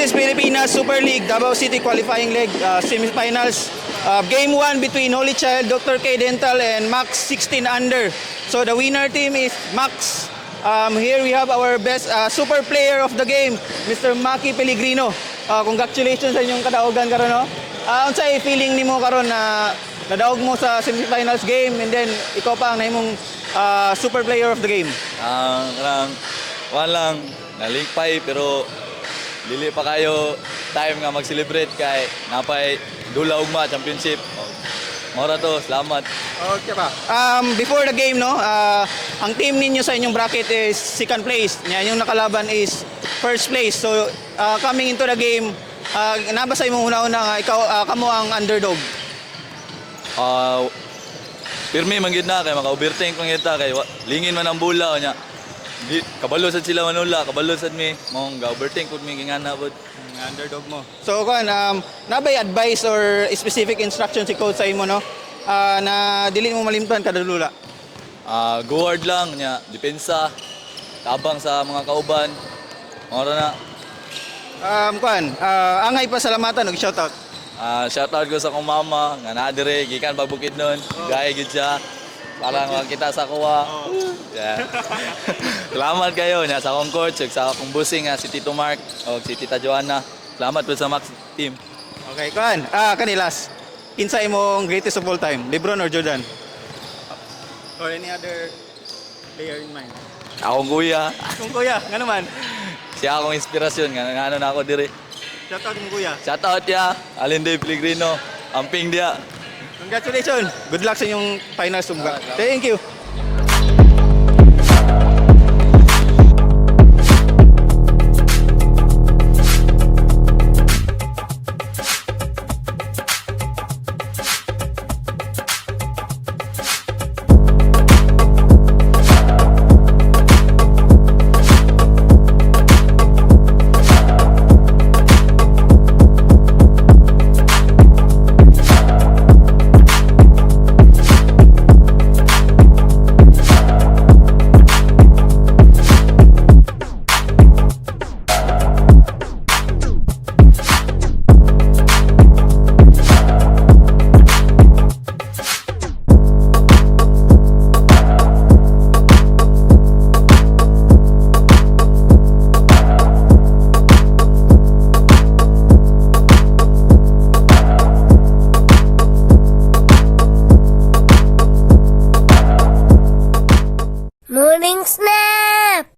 is Pilipinas Super League Davao City qualifying leg semifinals. Game 1 between Holy Child, Dr. K Dental and Max 16 under. So the winner team is Max. Here we have our best super player of the game, Mr. Maki Pellegrino. Congratulations sa inyong kadaogan karon, no? Unsay feeling nimo karon na nadaog mo sa semifinals game and then ikaw pa ang nahimong super player of the game? Walang nalimpay pero dili pa kayo time nga mag-celebrate kay napay dula ugma championship. Mora to, salamat. Okay pa. Before the game, no, ang team ninyo sa inyong bracket is second place. Yung nakalaban is first place. So, coming into the game, nabasa mo una-una nga ikaw kamo ang underdog. Pirmi man gid na kay maka-overthink man kita kay lingin man ang bula nya. Di kabalo sad sila manula, kabalo sad mi mong ga-overthink pud mi gingana pud. Underdog mo. So, nabay advice or specific instruction si coach sa imo, no? Na dili mo malimtan kada lula. Go hard lang nya, depensa, tabang sa mga kauban. Mora na. Angay pa salamatan og shoutout. Shoutout ko sa akong mama nga naa dire gikan pagbukid nun. Gaya gid siya. Parang kita sa kuha. Yeah. Salamat kayo nya sa akong coach ug sa akong bossing nga si Tito Mark ug si Tita Joanna. Salamat po sa Max team. Okay, kanilas. Kinsa imong greatest of all time? LeBron or Jordan? Or any other player in mind? Akong kuya. Kung kuya, nga naman. Siya akong inspirasyon nga ano na ako dire. Shoutout mo kuya. Shoutout ya Alinde Pellegrino. Amping dia. Congratulations. Good luck sa inyong finals. Thank you.